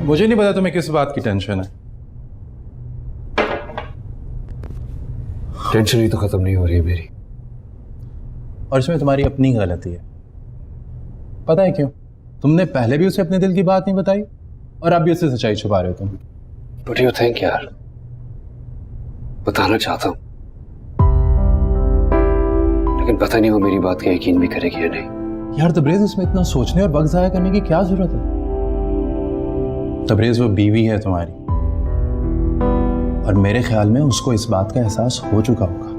मुझे नहीं पता तुम्हें किस बात की टेंशन है। टेंशन ही तो खत्म नहीं हो रही है मेरी। और इसमें तुम्हारी अपनी गलती है। पता है क्यों? तुमने पहले भी उसे अपने दिल की बात नहीं बताई और अब भी उससे सच्चाई छुपा रहे हो तुम। बट यू थिंक यार, बताना चाहता हूं लेकिन पता नहीं वो मेरी बात का यकीन भी करेगी या नहीं। यार तबरेज, उसमें इतना सोचने और वक्त जाया करने की क्या जरूरत है? तबरेज वो बीवी है तुम्हारी और मेरे ख्याल में उसको इस बात का एहसास हो चुका होगा।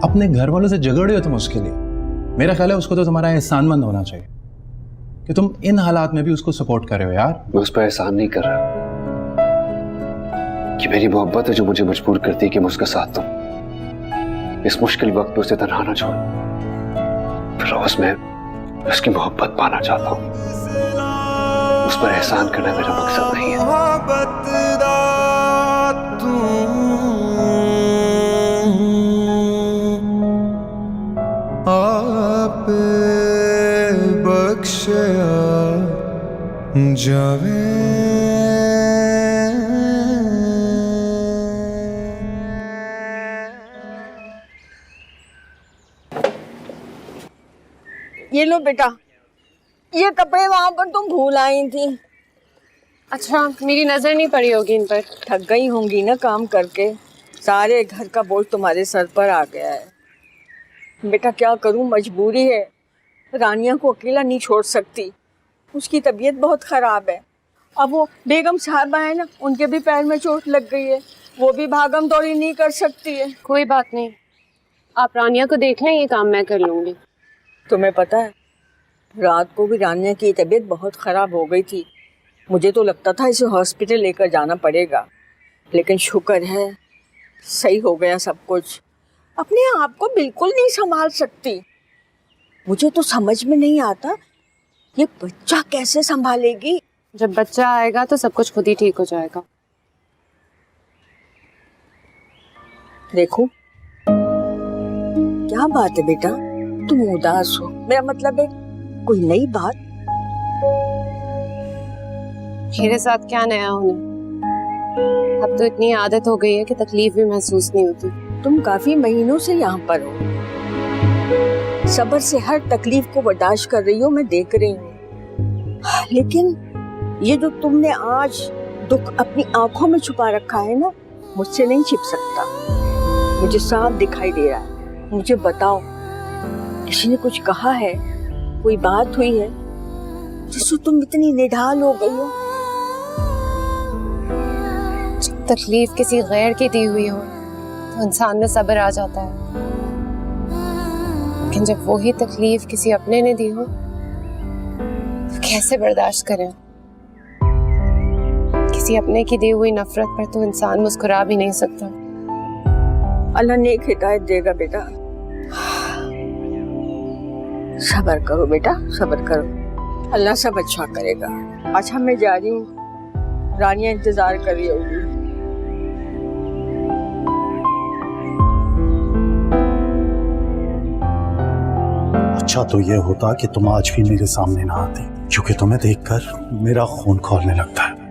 अपने घर वालों से झगड़े हो तुम उसके लिए। मेरा ख्याल है उसको तो तुम्हारा एहसानमंद होना चाहिए कि तुम इन हालात में भी उसको सपोर्ट कर रहे हो। यार मैं उस पर एहसान नहीं कर रहा, कि मेरी मोहब्बत है जो मुझे मजबूर करती है कि मैं उसका साथ दूं। इस मुश्किल वक्त में उसे तन्हा ना छोड़। फिरोज, मैं उसकी मोहब्बत पाना चाहता हूं। उस पर एहसान करना मेरा मकसद नहीं है। आप बख्शिया जावे ये लो बेटा, ये कपड़े वहां पर तुम भूल आई थी। अच्छा, मेरी नजर नहीं पड़ी होगी इन पर। थक गई होंगी ना काम करके, सारे घर का बोझ तुम्हारे सर पर आ गया है। बेटा क्या करूं, मजबूरी है। रानिया को अकेला नहीं छोड़ सकती, उसकी तबीयत बहुत खराब है। अब वो बेगम साहबा है ना, उनके भी पैर में चोट लग गई है, वो भी भागम दौड़ी नहीं कर सकती है। कोई बात नहीं, आप रानिया को देख लें, ये काम मैं कर लूंगी। तुम्हें पता है, रात को भी रानिया की तबीयत बहुत खराब हो गई थी। मुझे तो लगता था इसे हॉस्पिटल लेकर जाना पड़ेगा, लेकिन शुक्र है सही हो गया सब कुछ। अपने आप को बिल्कुल नहीं संभाल सकती। मुझे तो समझ में नहीं आता ये बच्चा कैसे संभालेगी। जब बच्चा आएगा तो सब कुछ खुद ही ठीक हो जाएगा। देखो, क्या बात है बेटा, तुम उदास हो? मेरा मतलब है कोई नई बात? मेरे साथ क्या नया होना, अब तो इतनी आदत हो गई है कि तकलीफ भी महसूस नहीं होती। तुम काफी महीनों से यहाँ पर हो, सब्र से हर तकलीफ को बर्दाश्त कर रही हो, मैं देख रही हूँ। लेकिन ये जो तुमने आज दुख अपनी आंखों में छुपा रखा है ना, मुझसे नहीं छिप सकता। मुझे साफ दिखाई दे रहा है। मुझे बताओ, किसी ने कुछ कहा है, कोई बात हुई है जिससे तुम इतनी निढाल हो गई हो? जब तकलीफ किसी गैर की दी हुई हो तो इंसान में सब्र आ जाता है, लेकिन जब वही तकलीफ किसी अपने ने दी हो तो कैसे बर्दाश्त करें? किसी अपने की दी हुई नफरत पर तो इंसान मुस्कुरा भी नहीं सकता। अल्लाह नेक हिदायत देगा बेटा। सब्र करो बेटा, सब्र करो, अल्लाह सब अच्छा करेगा। अच्छा मैं जा रही हूँ, रानिया इंतजार कर रही होगी। अच्छा तो ये होता कि तुम आज भी मेरे सामने ना आती, क्योंकि तुम्हें देखकर मेरा खून खौलने लगता है।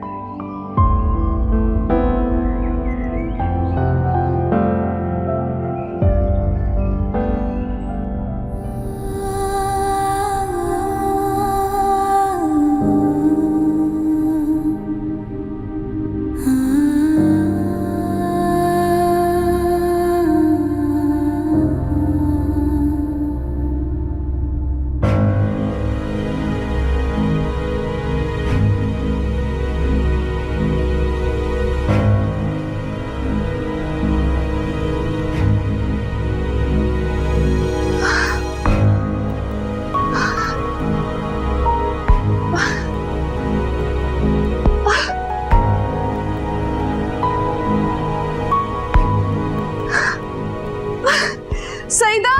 सईदा,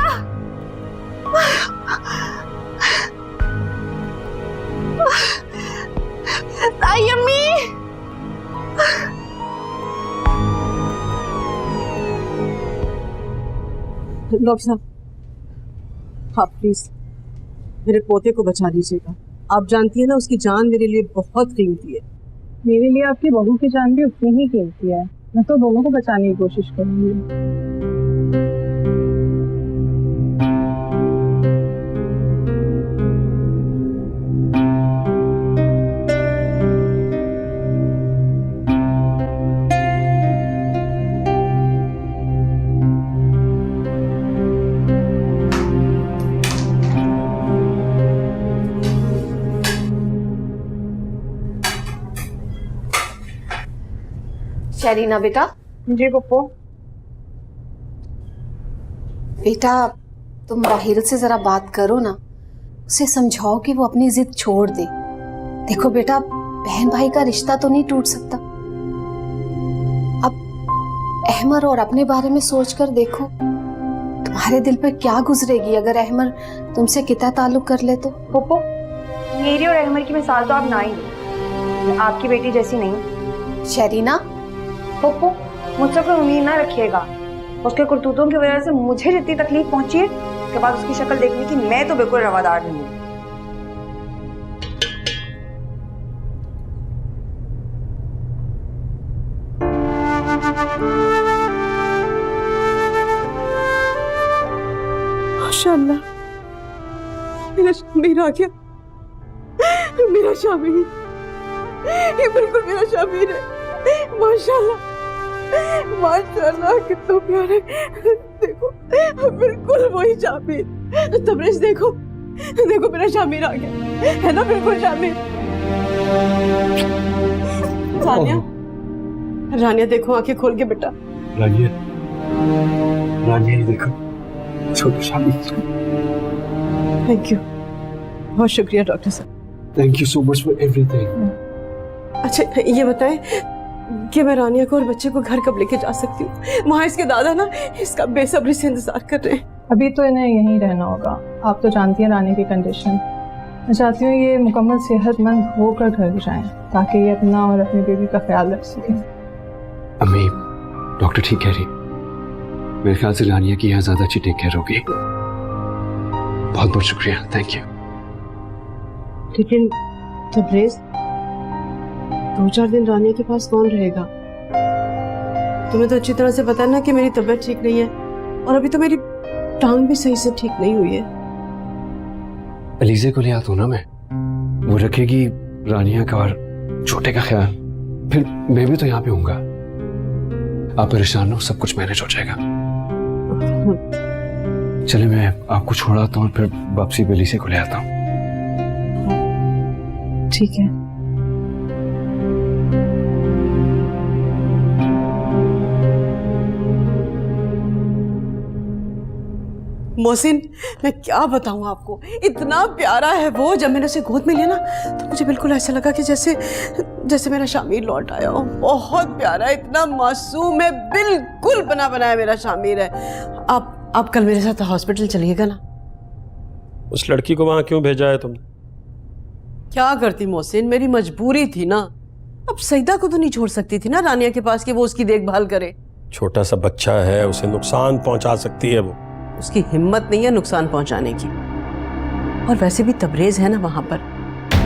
ताई अम्मी, डॉक्टर साहब, हाँ प्लीज मेरे पोते को बचा दीजिएगा। आप जानती है ना, उसकी जान मेरे लिए बहुत कीमती है। मेरे लिए आपकी बहू की जान भी उतनी ही कीमती है। मैं तो दोनों को बचाने की कोशिश करूंगी। शरीना बेटा, जी पप्पू। बेटा तुम राहिल से जरा बात करो ना, उसे समझाओ कि वो अपनी जिद छोड़ दे। देखो बेटा, बहन भाई का रिश्ता तो नहीं टूट सकता। अब अहमर और अपने बारे में सोचकर देखो, तुम्हारे दिल पर क्या गुजरेगी अगर अहमर तुमसे किता ताल्लुक कर ले तो। पप्पू, मेरी और अहमर की मिसाल तो आप ना ही दो। मैं आपकी बेटी जैसी नहीं। शरीना, पप्पू मुझसे कोई उम्मीद ना रखिएगा। उसके करतूतों की वजह से मुझे जितनी तकलीफ पहुंची है, उसके बाद उसकी शक्ल देखने की मैं तो बिल्कुल रवादार नहीं हूँ। माशाअल्लाह, मेरा शामिर आ गया। मेरा शामिर, ये बिल्कुल मेरा शामिर है। माशाअल्लाह, माशाअल्लाह, कितना प्यारा है। देखो, बिल्कुल वही शामिर। तबरेज देखो, देखो मेरा शामिर आ गया है ना, बिल्कुल शामिर। रानिया, रानिया देखो, आंखें खोल के बेटा। रानिया, रानिया ये देखो, छोटा शामिर। थैंक यू, बहुत शुक्रिया डॉक्टर साहब। Thank you so much for everything. अच्छा ये बताएं कि मैं रानिया को और बच्चे को घर कब लेके जा सकती हूँ? वहाँ इसके दादा ना इसका बेसब्री से इंतजार कर रहे हैं। अभी तो इन्हें यहीं रहना होगा। आप तो जानती हैं रानी की कंडीशन। मैं चाहती हूँ ये मुकम्मल सेहतमंद होकर घर जाएं ताकि ये अपना और अपने बेबी का ख्याल रख सकें। अम्मी, डॉक्टर ठीक कह रही। मेरे ख्याल से रानिया की यहाँ ज्यादा अच्छी टेक केयर होगी। बहुत बहुत शुक्रिया, थैंक यू। लेकिन तबरेज, 2-4 दिन रानिया के पास कौन रहेगा? तुम्हें तो अच्छी तरह से पता है ना कि मेरी तबीयत ठीक नहीं है, और अभी तो मेरी टांग भी सही से ठीक नहीं हुई है। अलीजे को ले आता हूँ ना मैं, वो रखेगी रानिया का और छोटे का ख्याल। फिर मैं भी तो यहाँ पे हूँगा। आप परेशान हो, सब कुछ मैनेज हो जाएगा। चले मैं आपको छोड़ाता हूँ और फिर वापसी अलीजे को ले आता हूँ। ठीक है। मोहसिन, मैं क्या बताऊं आपको, इतना प्यारा है वो। जब मैंने उसे गोद में लिया ना तो मुझे बिल्कुल ऐसा लगा कि जैसे मेरा शामिर लौट आया हो। बहुत प्यारा है, इतना मासूम है, बिल्कुल बना बनाया मेरा शामिर है। आप कल मेरे साथ हॉस्पिटल चलिएगा ना? उस लड़की को वहां क्यों भेजा है तुमने? क्या करती मोहसिन, मेरी मजबूरी थी ना। अब सईदा को तो नहीं छोड़ सकती थी ना रानिया के पास कि वो उसकी देखभाल करे। छोटा सा बच्चा है, उसे नुकसान पहुंचा सकती है वो। उसकी हिम्मत नहीं है नुकसान पहुंचाने की। और वैसे भी तबरेज है ना वहां पर,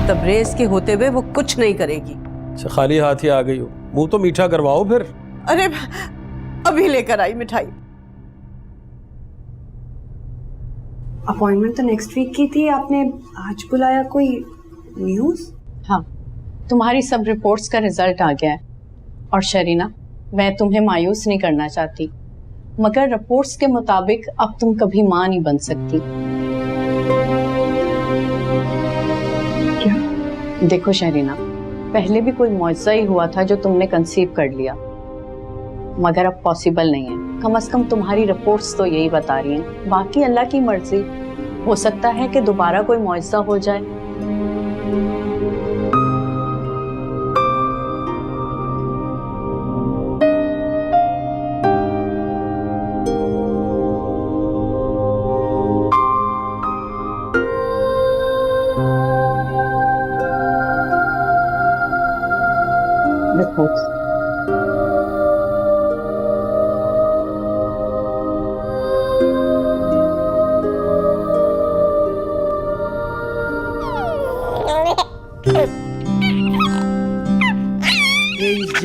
तबरेज के होते हुए वो कुछ नहीं करेगी। अच्छा, खाली हाथ ही आ गई हो, मुंह तो मीठा करवाओ फिर। अरे अभी लेकर आई मिठाई। अपॉइंटमेंट तो नेक्स्ट वीक की थी, आपने आज बुलाया? कोई न्यूज़? हाँ, तुम्हारी सब रिपोर्ट्स का रिजल्ट आ गया है। और शरीना, मैं तुम्हें मायूस नहीं करना चाहती, मगर रिपोर्ट्स के मुताबिक अब तुम कभी मां नहीं बन सकती। क्या? देखो शरीना, पहले भी कोई मौजज़ा ही हुआ था जो तुमने कंसीव कर लिया, मगर अब पॉसिबल नहीं है। कम से कम तुम्हारी रिपोर्ट्स तो यही बता रही हैं। बाकी अल्लाह की मर्जी, हो सकता है कि दोबारा कोई मौजज़ा हो जाए। रिपोर्ट्स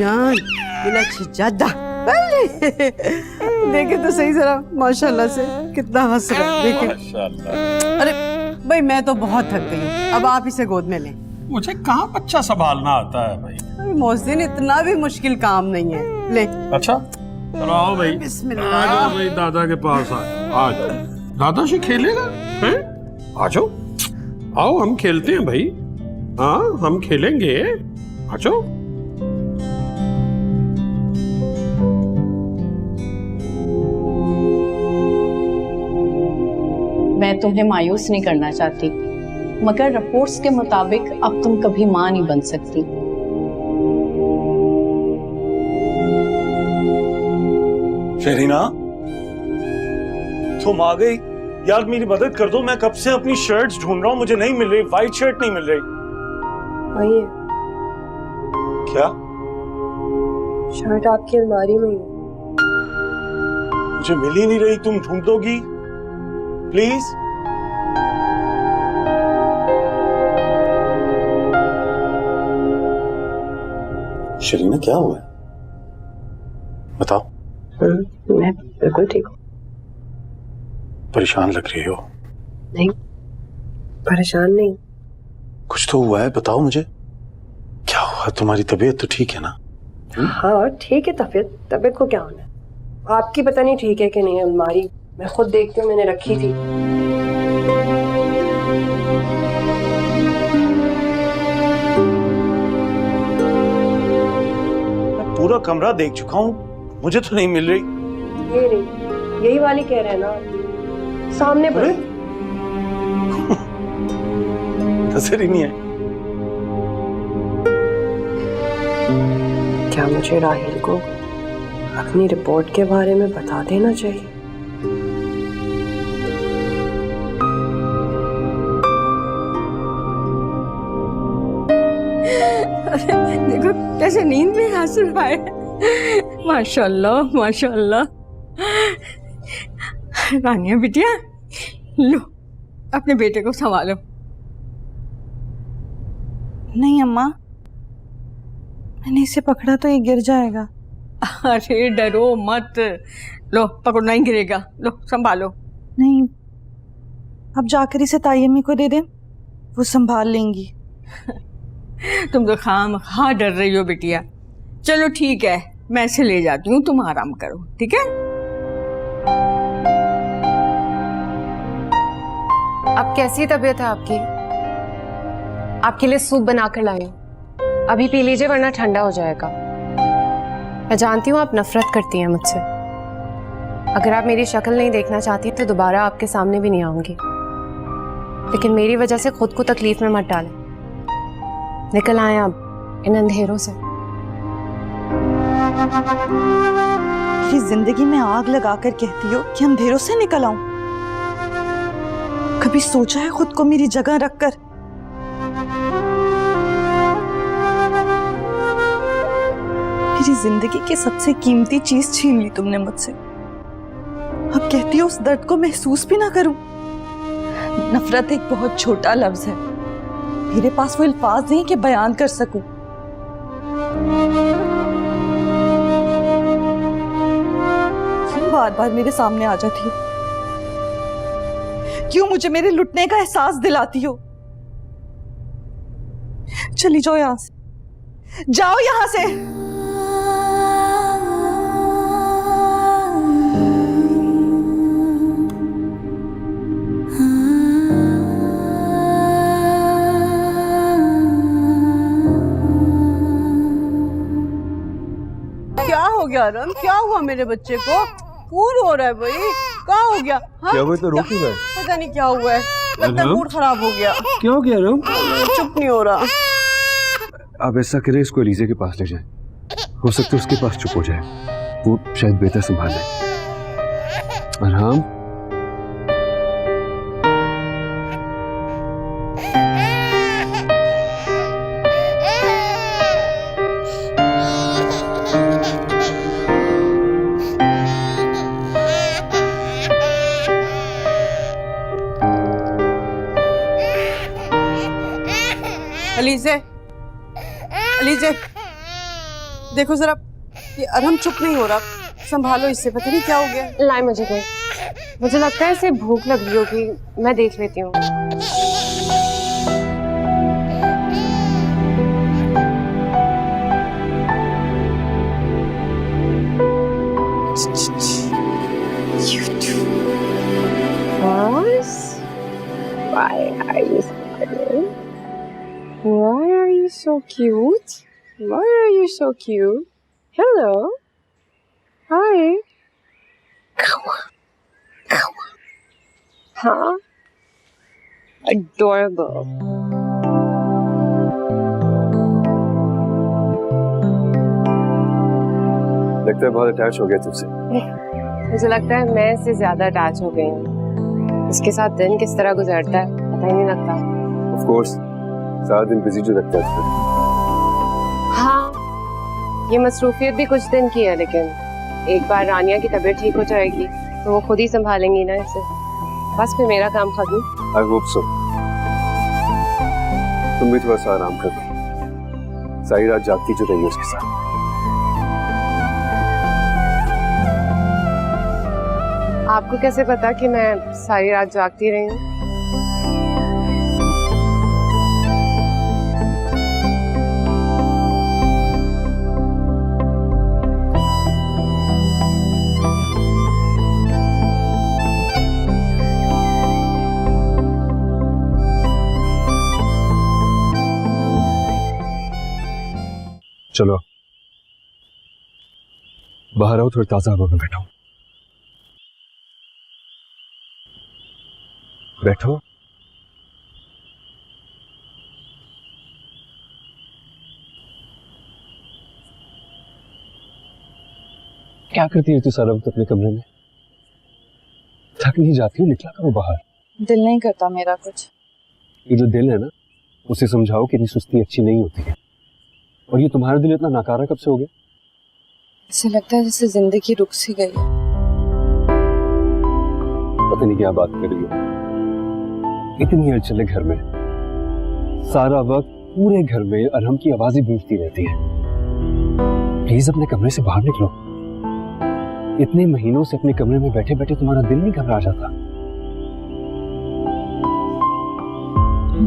जान मिला छज्जादा देखे तो सही जरा माशाल्लाह से कितना हंस रहा है देखे। माशाल्लाह। अरे भाई मैं तो बहुत थक गई हूँ, अब आप इसे गोद में लें। मुझे कहाँ बच्चा संभालना आता है भाई। अरे मोहसिन इतना भी मुश्किल काम नहीं है, ले। अच्छा चलो आओ भाई, बिस्मिल्लाह। आ जाओ भाई दादा के पास आ जाओ। दादा से खेलेगा हैं? आ जाओ, आओ हम खेलते हैं भाई। हाँ हम खेलेंगे, आ जाओ। मैं तुम्हें मायूस नहीं करना चाहती, मगर रिपोर्ट्स के मुताबिक अब तुम कभी मां नहीं बन सकती। शहरीना तुम आ गई यार, मेरी मदद कर दो। मैं कब से अपनी शर्ट्स ढूंढ रहा हूँ, मुझे नहीं मिल रही, वाइट शर्ट नहीं मिल रही। वही है, क्या? शर्ट आपकी अलमारी में ही है। मुझे मिल ही नहीं रही, तुम ढूंढ दोगी प्लीज? शरीना क्या हुआ है, बताओ। मैं बिल्कुल ठीक हूँ। परेशान लग रही हो। नहीं, परेशान नहीं। कुछ तो हुआ है, बताओ मुझे क्या हुआ। तुम्हारी तबीयत तो ठीक है ना? हाँ ठीक है, तबीयत को क्या होना है। आपकी पता नहीं ठीक है कि नहीं। अलमारी मैं खुद देखती हूँ, मैंने रखी थी। मैं पूरा कमरा देख चुका हूँ, मुझे तो नहीं मिल रही। ये नहीं, यही वाली कह रहे हैं ना, सामने पर। नजर ही नहीं है। क्या मुझे राहिल को अपनी रिपोर्ट के बारे में बता देना चाहिए? देखो कैसे नींद में हंस रहा है। माशाल्लाह माशाल्लाह। रानिया बिटिया लो अपने बेटे को संभालो। नहीं अम्मा, मैंने इसे पकड़ा तो ये गिर जाएगा। अरे डरो मत, लो पकड़ो, नहीं गिरेगा, लो संभालो। नहीं, अब जाकर इसे ताई अम्मी को दे दें, वो संभाल लेंगी। तुम तो खामखा डर रही हो बिटिया। चलो ठीक है, मैं इसे ले जाती हूँ, तुम आराम करो, ठीक है? अब कैसी तबीयत है आपकी? आपके लिए सूप बनाकर लाई हूं, अभी पी लीजिए वरना ठंडा हो जाएगा। मैं जानती हूँ आप नफरत करती हैं मुझसे। अगर आप मेरी शक्ल नहीं देखना चाहती तो दोबारा आपके सामने भी नहीं आऊंगी, लेकिन मेरी वजह से खुद को तकलीफ में मत डालें। निकल आए अब इन अंधेरों से। मेरी जिंदगी में आग लगाकर कहती हो कि अंधेरों से निकल आऊं? कभी सोचा है खुद को मेरी जगह रखकर? मेरी जिंदगी की सबसे कीमती चीज छीन ली तुमने मुझसे। अब कहती हो उस दर्द को महसूस भी ना करूं? नफरत एक बहुत छोटा लफ्ज है, मेरे पास वो अल्फाज नहीं कि बयान कर सकूं। क्यों बार बार मेरे सामने आ जाती हो? क्यों मुझे मेरे लुटने का एहसास दिलाती हो? चली जाओ यहां से, जाओ यहां से। क्या हो गया रम, क्या हुआ मेरे बच्चे को? कौन हो रहा है भाई, क्या हो गया? हाँ? क्या हुआ? तो रोक क्यों गए? पता नहीं क्या हुआ है, लगता है मूड खराब हो गया। क्या हो गया रम? चुप नहीं हो रहा। आप ऐसा करें, इसको एलिज़ा के पास ले जाएं, हो सकता है उसके पास चुप हो जाए, वो शायद बेहतर संभाल ले। और हम अलीज़े, अलीज़े, देखो जरा, ये अरहम चुप नहीं हो रहा, संभालो इससे, पता नहीं क्या हो गया। लाए मुझे दे, मुझे लगता है इसे भूख लग रही होगी, मैं देख लेती हूँ। Why are you smiling? Why are you so cute? Why are you so cute? Hello. Hi. Huh? Adorable. लगता है बहुत अटैच हो गया तुझसे। मुझे लगता है मैं इससे ज्यादा अटैच हो गई हूँ। इसके साथ दिन किस तरह गुजरता है पता ही नहीं लगता। Of course, सारा दिन बिजी जो लगता है। हाँ, ये मसरूफियत भी कुछ दिन की है, लेकिन एक बार रानिया की तबीयत ठीक हो जाएगी तो वो खुद ही संभालेंगी ना इसे। बस फिर मेरा काम खत्म। I hope so. तुम भी थोड़ा सा आराम करो। सारी रात जागती जो रही उसके साथ। आपको कैसे पता कि मैं सारी रात जागती रही हूँ? चलो बाहर आओ, थोड़ी ताजा हवा में बैठो। बैठो। क्या करती है तू सारा वक्त अपने कमरे में? थक नहीं जाती हो? निकला करो बाहर। दिल नहीं करता मेरा कुछ। ये जो दिल है ना, उसे समझाओ कि इतनी सुस्ती अच्छी नहीं होती है। और ये तुम्हारा दिल इतना नाकारा कब से हो गया? ऐसे लगता है जैसे जिंदगी रुक सी गई है। पता नहीं क्या बात कर रही हो। इतनी हलचल है घर में, सारा वक्त पूरे घर में अरहम की आवाजें गूंजती रहती है। प्लीज अपने कमरे से बाहर निकलो। इतने महीनों से अपने कमरे में बैठे बैठे तुम्हारा दिल नहीं घबरा जाता?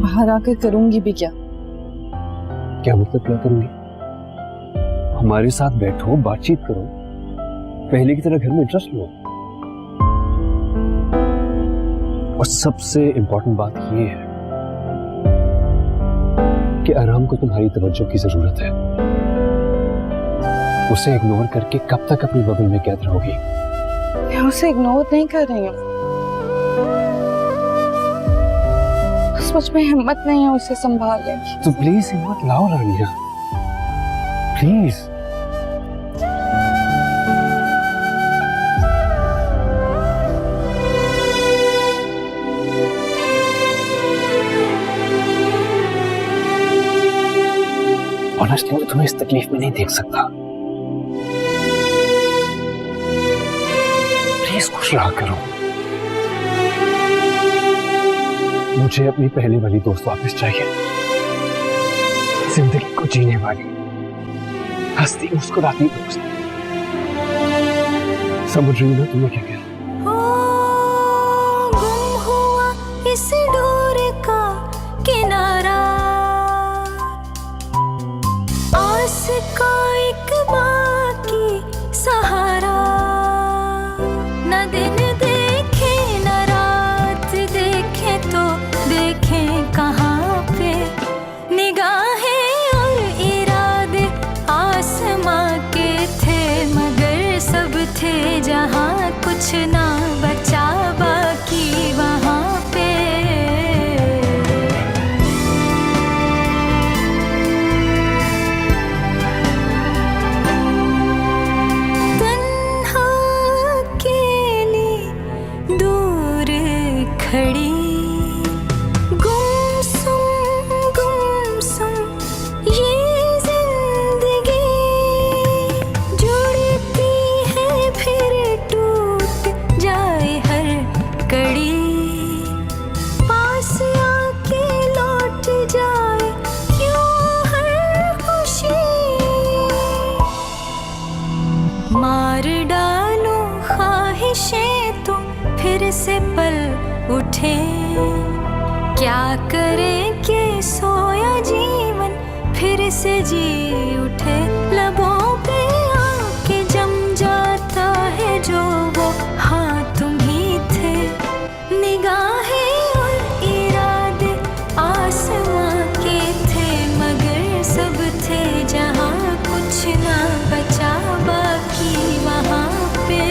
बाहर आकर करूंगी भी क्या? क्या मतलब क्या करूंगी? हमारे साथ बैठो, बातचीत करो, पहले की तरह घर में इंटरेस्ट लो। और सबसे इंपॉर्टेंट बात यह है कि अरहम को तुम्हारी तवज्जो की जरूरत है। उसे इग्नोर करके कब तक अपनी बबल में कैद रहोगी? मैं उसे इग्नोर नहीं कर रही हूँ, मुझ में हिम्मत नहीं है उसे संभालने की। तो प्लीज हिम्मत लाओ रानिया, प्लीज। ऑनेस्टली मैं तुम्हें इस तकलीफ में नहीं देख सकता। प्लीज खुश रहा करो। मुझे अपनी पहले वाली दोस्त वापस चाहिए, जिंदगी को जीने वाली, हंसती मुस्कुराती दोस्त। समझ रही हो ना तुम्हें क्या कह रहा हूं? गुम हुआ इस डोर का किनारा, आस का एक बाकी सहारा, न दिन देखे न रात देखे तो देखे कहाँ पे, निगाहें और इरादे आसमां के थे, मगर सब थे जहाँ, कुछ ना बचा बाकी वहाँ पे। तन्हा अकेली दूर खड़ी, से पल उठे, क्या करें कि सोया जीवन फिर से जी उठे। लबों पे आके जम जाता है जो वो हाँ तुम ही थे, निगाहें और इरादे आसमां के थे, मगर सब थे जहाँ कुछ ना बचा बाकी वहाँ पे।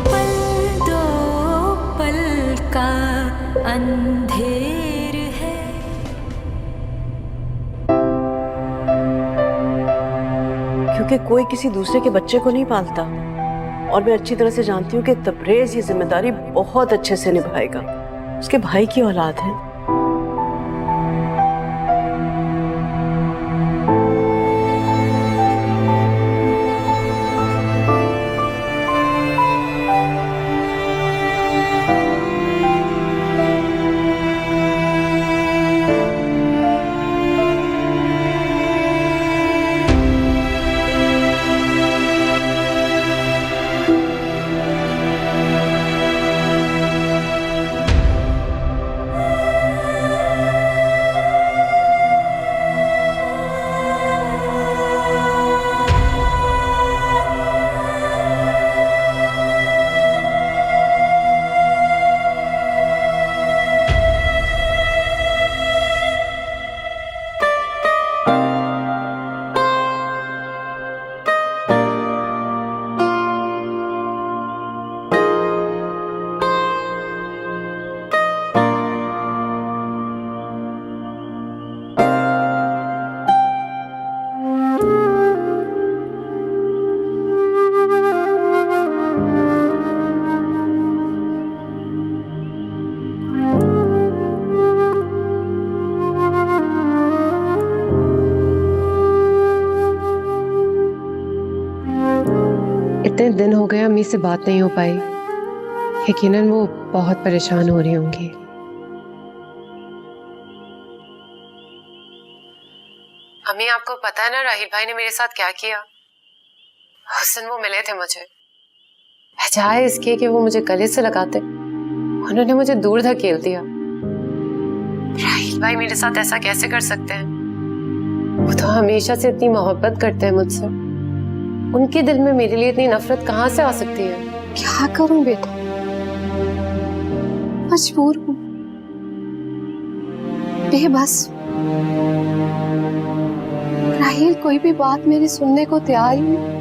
पल दो पल का अंधेर है। क्योंकि कोई किसी दूसरे के बच्चे को नहीं पालता, और मैं अच्छी तरह से जानती हूँ कि तबरेज ये जिम्मेदारी बहुत अच्छे से निभाएगा। उसके भाई की औलाद है। इतने दिन हो गए अम्मी से बात नहीं हो पाई, यकीनन वो बहुत परेशान हो रही होंगी। अम्मी आपको पता है ना राहिल भाई ने मेरे साथ क्या किया? उस दिन वो मिले थे मुझे, बजाय इसके कि वो मुझे गले से लगाते उन्होंने मुझे दूर धकेल दिया। राहिल भाई मेरे साथ ऐसा कैसे कर सकते हैं? वो तो हमेशा से इतनी मोहब्बत करते हैं मुझसे, उनके दिल में मेरे लिए इतनी नफरत कहाँ से आ सकती है? क्या करूं बेटा, मजबूर हूं, बेबस। राहिल कोई भी बात मेरी सुनने को तैयार ही नहीं।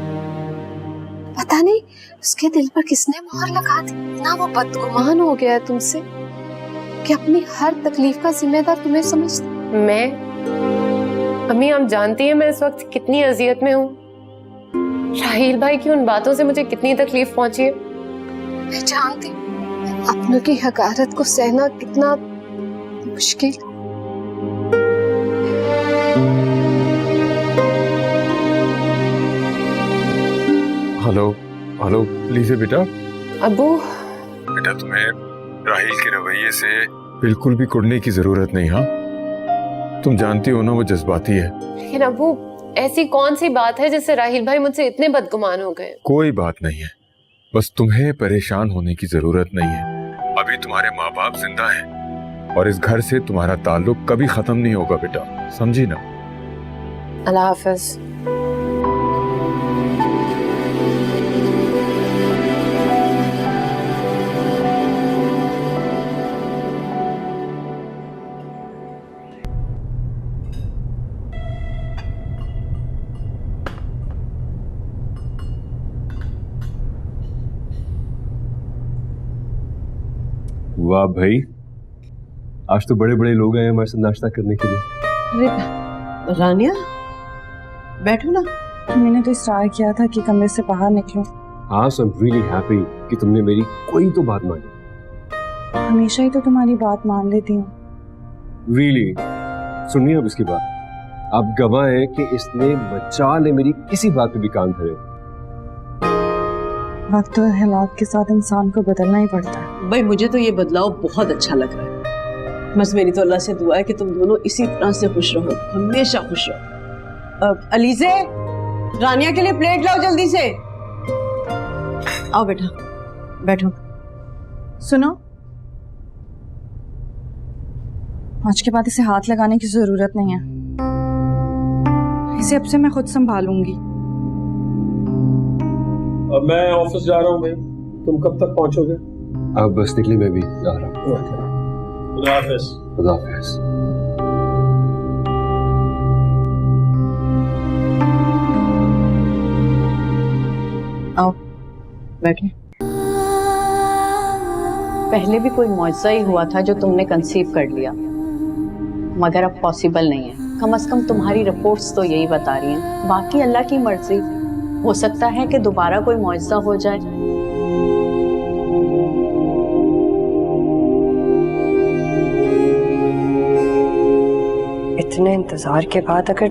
पता नहीं उसके दिल पर किसने मोहर लगा दी, ना वो बदगुमान हो गया है तुमसे कि अपनी हर तकलीफ का जिम्मेदार तुम्हें समझता। मैं? अम्मी आप जानती हैं मैं इस वक्त कितनी अजियत में हूँ। राहिल भाई की उन बातों से मुझे कितनी तकलीफ पहुंची है। मैं जानती हूँ अपनों की हकारत को सहना कितना मुश्किल। हेलो हेलो लीजिए बेटा। अबू बेटा तुम्हें राहिल के रवैये से बिल्कुल भी कुड़ने की जरूरत नहीं। हाँ तुम जानती हो ना वो जज्बाती है। लेकिन अबू ऐसी कौन सी बात है जिससे राहिल भाई मुझसे इतने बदगुमान हो गए? कोई बात नहीं है, बस तुम्हें परेशान होने की जरूरत नहीं है। अभी तुम्हारे माँ बाप जिंदा हैं और इस घर से तुम्हारा ताल्लुक कभी खत्म नहीं होगा बेटा, समझी ना? अल्लाह हाफिज। वाह भाई, आज तो बड़े बड़े लोग आए हमारे साथ नाश्ता करने के लिए। अरे रानिया बैठो ना। मैंने तो इस्रार किया था कि कमरे से बाहर निकलो। हाँ, सो आई एम रियली हैप्पी कि तुमने मेरी कोई तो बात मानी। हमेशा ही तो तुम्हारी बात मान लेती हूँ। रियली सुनिए अब इसकी बात। आप गवाह हैं कि इसने बच्चा ने मेरी किसी बात पे भी कान धरे। वक्त और हालात के साथ इंसान को बदलना ही पड़ता है। भाई मुझे तो ये बदलाव बहुत अच्छा लग रहा है। बस मेरी तो अल्लाह से दुआ है कि तुम दोनों इसी तरह से खुश रहो, हमेशा खुश रहो। अलीज़े, रानिया के लिए प्लेट लाओ जल्दी से। आओ बेटा बैठो। सुनो, आज के बाद इसे हाथ लगाने की जरूरत नहीं है। इसे अब से मैं खुद संभालूंगी। अब मैं ऑफिस जा रहा हूँ भाई, तुम कब तक पहुंचोगे? अब बस निकली, मैं भी जा रहा हूँ। खुदा हाफिज। खुदा हाफिज। आओ बैठो। पहले भी कोई मौजज़ा ही हुआ था जो तुमने कंसीव कर लिया, मगर अब पॉसिबल नहीं है। कम से कम तुम्हारी रिपोर्ट्स तो यही बता रही हैं। बाकी अल्लाह की मर्जी, हो सकता है कि दोबारा कोई मौजज़ा हो जाए। इतने इंतजार के बाद अगर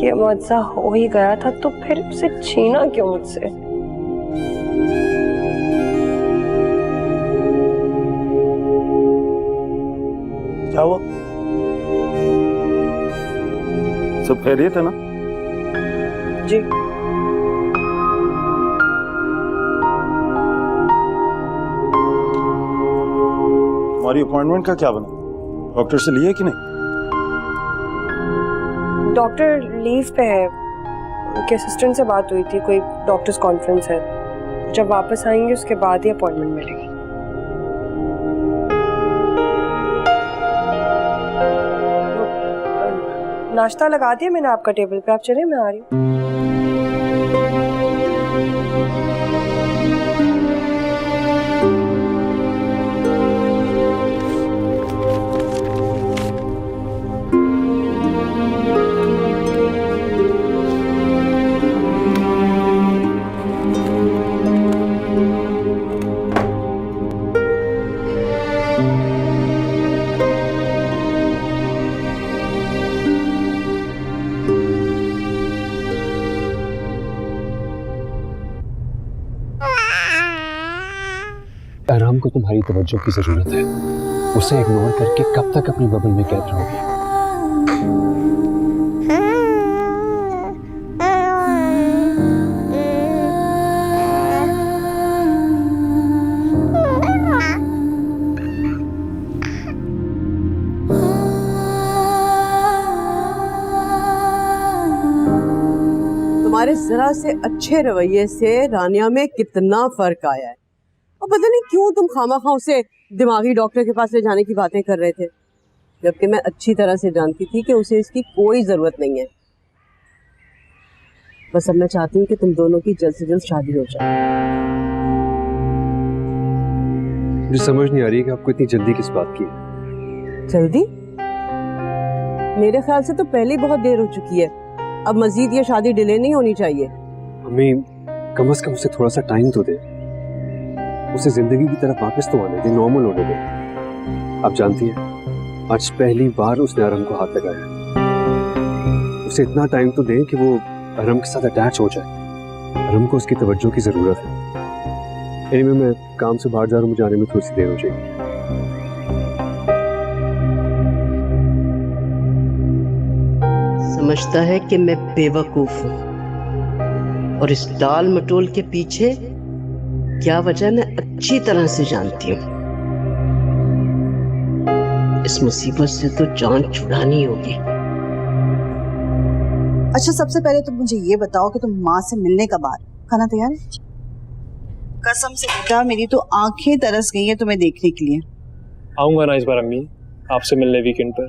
ये मुआवजा हो ही गया था तो फिर उसे छीना क्यों मुझसे? क्या हुआ? सब खैरियत है ना? जी। हमारी अपॉइंटमेंट का क्या बना? डॉक्टर से लिए कि नहीं? डॉक्टर लीव पे है, उनके असिस्टेंट से बात हुई थी, कोई डॉक्टर्स कॉन्फ्रेंस है। जब वापस आएंगे उसके बाद ही अपॉइंटमेंट मिलेगी। नाश्ता लगा दिया मैंने आपका टेबल पे, आप चलिए मैं आ रही हूँ। आराम को तुम्हारी तवज्जो की जरूरत है। उसे इग्नोर करके कब तक अपनी बबल में कैद रहोगे? तुम्हारे जरा से अच्छे रवैये से रानिया में कितना फर्क आया है। और पता नहीं क्यों तुम खामाखा उसे दिमागी डॉक्टर के पास ले जाने की बातें कर रहे थे, जबकि मैं अच्छी तरह से जानती थी कि उसे इसकी कोई जरूरत नहीं है। बस अब मैं चाहती हूँ कि तुम दोनों की जल्द से जल्द शादी हो जाए। मुझे समझ नहीं आ रही है कि आपको इतनी जल्दी किस बात की है। जल्दी? मेरे ख्याल से तो पहले ही बहुत देर हो चुकी है। अब मजीद ये शादी डिले नहीं होनी चाहिए। अम्मी, कम से कम उसे थोड़ा सा टाइम तो दे, उसे जिंदगी की तरफ वापस तो आने दे, नॉर्मल होने दे। आप जानती हैं, आज पहली बार उसने अरम को हाथ लगाया। उसे इतना टाइम तो दें कि वो अरम के साथ अटैच हो जाए। अरम को उसकी तवज्जो की जरूरत है। एनीवे, मैं काम से बाहर जा रहा हूँ, मुझे आने में थोड़ी सी देर हो जाएगी। समझता है कि मैं बेवकूफ हूँ और इस टाल मटोल के पीछे क्या वजह मैं अच्छी तरह से जानती हूँ। इस मुसीबत से तो जान छुड़ानी होगी। अच्छा, सबसे पहले तुम मुझे ये बताओ कि तुम माँ से मिलने कब आ रहे हो? खाना तैयार है? कसम से बेटा, मेरी तो आंखें तरस गई है तुम्हें देखने के लिए। आऊंगा ना इस बार अम्मी, आपसे मिलने वीकेंड पर।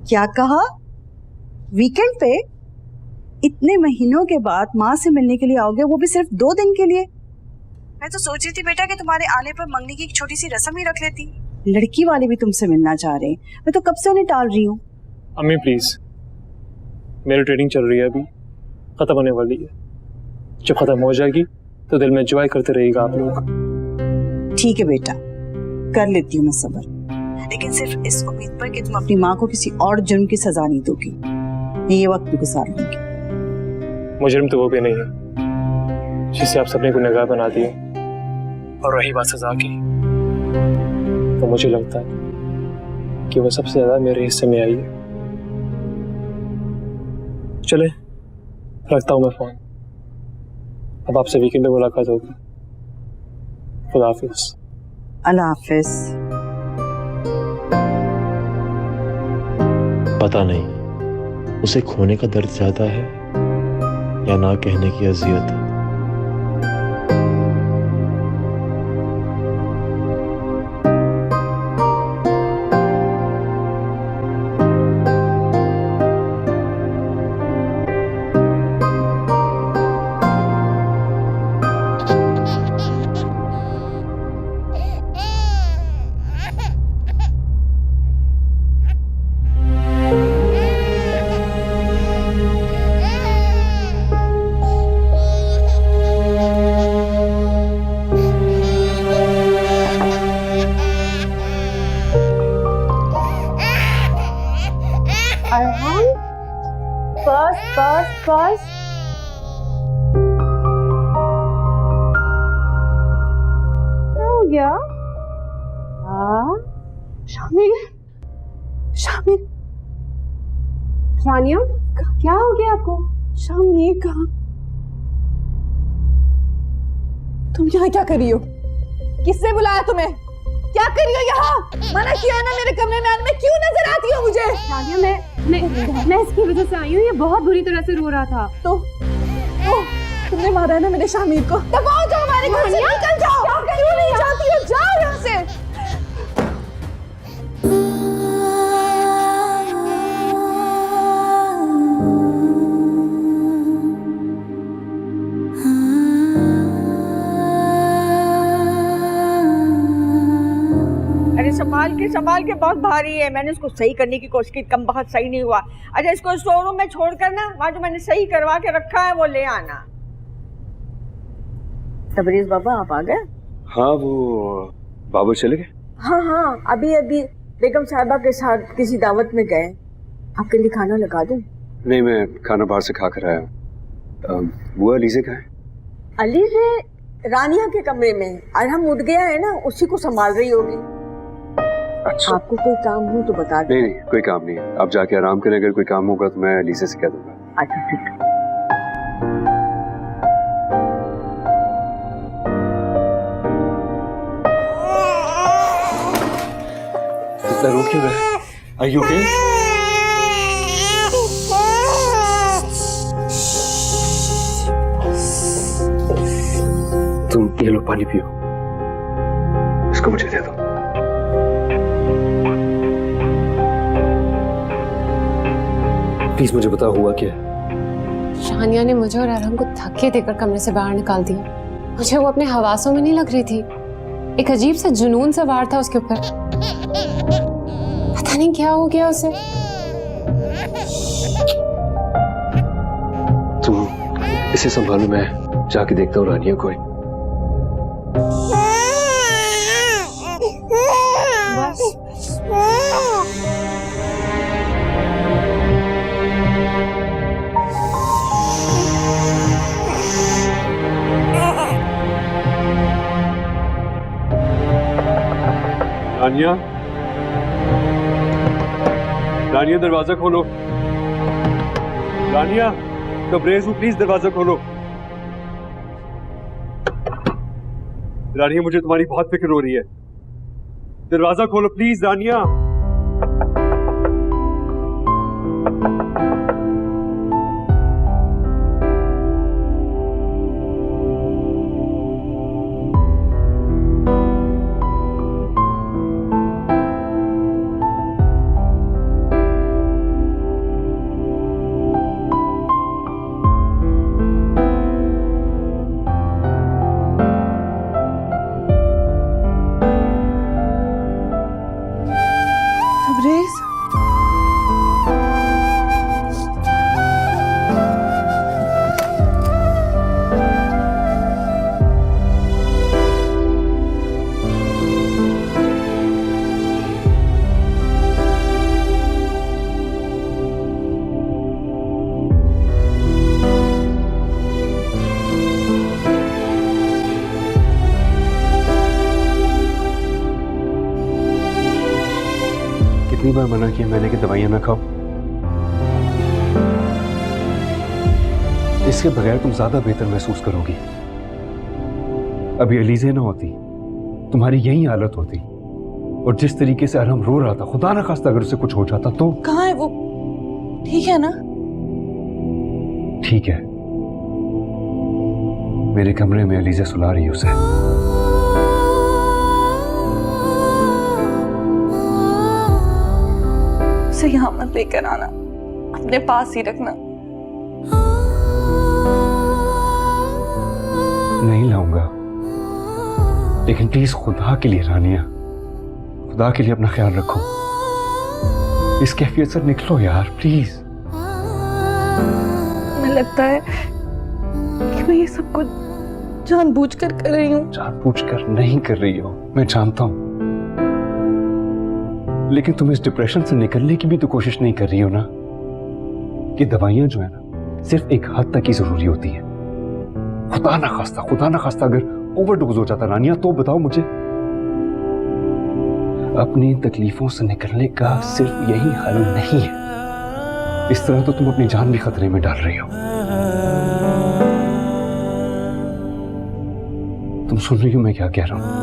क्या कहा? वीकेंड पे? इतने महीनों के बाद माँ से मिलने के लिए आओगे, वो भी सिर्फ 2 दिन के लिए? मैं तो सोच रही थी बेटा कि तुम्हारे आने पर मंगनी की एक छोटी सी रस्म ही रख लेती। लड़की वाले भी तुमसे मिलना चाह रहे हैं, मैं तो कब से उन्हें टाल रही हूँ। अम्मी प्लीज, मेरी ट्रेनिंग चल रही है, अभी खत्म होने वाली है। जब खत्म हो जाएगी तो दिल में एंजॉय करते रहेगा आप लोग। ठीक है बेटा, कर लेती हूँ मैं सब्र, लेकिन सिर्फ इस उम्मीद पर कि तुम अपनी माँ को किसी और जुर्म की सजा नहीं दोगी। मैं ये वक्त भी गुजार लूंगी। मुजरिम तो वो भी नहीं है जिसे आप सबने गुनहगार बना दिए। और रही बात सजा की, तो मुझे लगता है कि वो सबसे ज्यादा मेरे हिस्से में आई है। चले, रखता हूँ मैं फोन, अब आपसे वीकेंड पे मुलाकात होगी। खुदा हाफिज। अल्लाह हाफिज। पता नहीं उसे खोने का दर्द ज्यादा है या ना कहने की अजियत। बस क्या हो गया? शामिर, शामिर, रानिया क्या हो गया आपको? शामिर कहाँ? तुम यहाँ क्या कर रही हो? किसने बुलाया तुम्हें? क्या कर रही हो यहाँ? मना किया ना मेरे कमरे में आने में, क्यों नजर आती हो मुझे? रानिया मैं इसकी वजह से आई हूँ, ये बहुत बुरी तरह से रो रहा था। तो तुमने मारा है ना मेरे शामिर को? दबाओ जाओ हमारे घर से, निकल जाओ। क्यों नहीं जाती हो? जाओ यहाँ से। अरे संभाल के बहुत भारी है। मैंने उसको सही करने की कोशिश की, कम बहुत सही नहीं हुआ। अच्छा इसको स्टोर रूम में छोड़कर ना, वहाँ जो मैंने सही करवा के रखा है वो ले आना। तबरेज बाबा आप आ गए? हाँ, वो बाबू चले गए? हाँ, अभी बेगम साहिबा के साथ किसी दावत में गए। आपके लिए खाना लगा दूं? नहीं, मैं खाना बाहर से खा कर आया। बुआ अलीज़े कहाँ है? अलीज़े रानिया के कमरे में। अरहम उठ गया है ना, उसी को संभाल रही होगी। अच्छा। आपको कोई काम हो तो बता दो। नहीं, कोई काम नहीं है। आप जाके आराम करें, अगर कोई काम होगा तो मैं अलीज़े से कह दूंगा। अच्छा ठीक है। इतना रो क्यों रहा है? Are you okay? तुम ये लो, पानी पियो। इसको मुझे दे दो। प्लीज मुझे बताओ हुआ क्या? शानिया ने मुझे और अरहम को धक्के देकर कमरे से बाहर निकाल दिया। मुझे वो अपने हवासों में नहीं लग रही थी। एक अजीब सा जुनून सवार था उसके ऊपर। पता नहीं क्या हो गया उसे। तुम इसे संभालो, मैं जाके देखता हूँ रानिया को। रानिया दरवाजा खोलो। रानिया, तबरेज़ प्लीज दरवाजा खोलो। रानिया, मुझे तुम्हारी बहुत फिक्र हो रही है। दरवाजा खोलो प्लीज रानिया। कितनी बार मना किया मैंने कि दवाइयां ना खाओ। इसके बगैर तुम ज्यादा बेहतर महसूस करोगी। अभी अलीज़े ना होती तुम्हारी यही हालत होती और जिस तरीके से अरहम रो रहा था, खुदा ना खास्ता अगर उसे कुछ हो जाता तो। कहाँ है वो? ठीक है ना? ठीक है, मेरे कमरे में अलीजा सुला रही है उसे। उसे यहाँ मत लेकर आना, अपने पास ही रखना। नहीं लाऊंगा, लेकिन प्लीज खुदा के लिए रानिया, खुदा के लिए अपना ख्याल रखो। इस कैफियत से निकलो यार प्लीज। मुझे लगता है कि मैं ये सब कुछ जानबूझकर कर रही हूँ। जानबूझकर नहीं कर रही हो, मैं जानता हूं, लेकिन तुम इस डिप्रेशन से निकलने की भी तो कोशिश नहीं कर रही हो ना, कि दवाइयां जो है ना सिर्फ एक हद तक ही जरूरी होती है। खुदा ना खास्ता अगर ओवरडोज हो जाता रानिया, तो बताओ मुझे। अपनी तकलीफों से निकलने का सिर्फ यही हल नहीं है, इस तरह तो तुम अपनी जान भी खतरे में डाल रही हो। तुम सुन रही हो मैं क्या कह रहा हूं?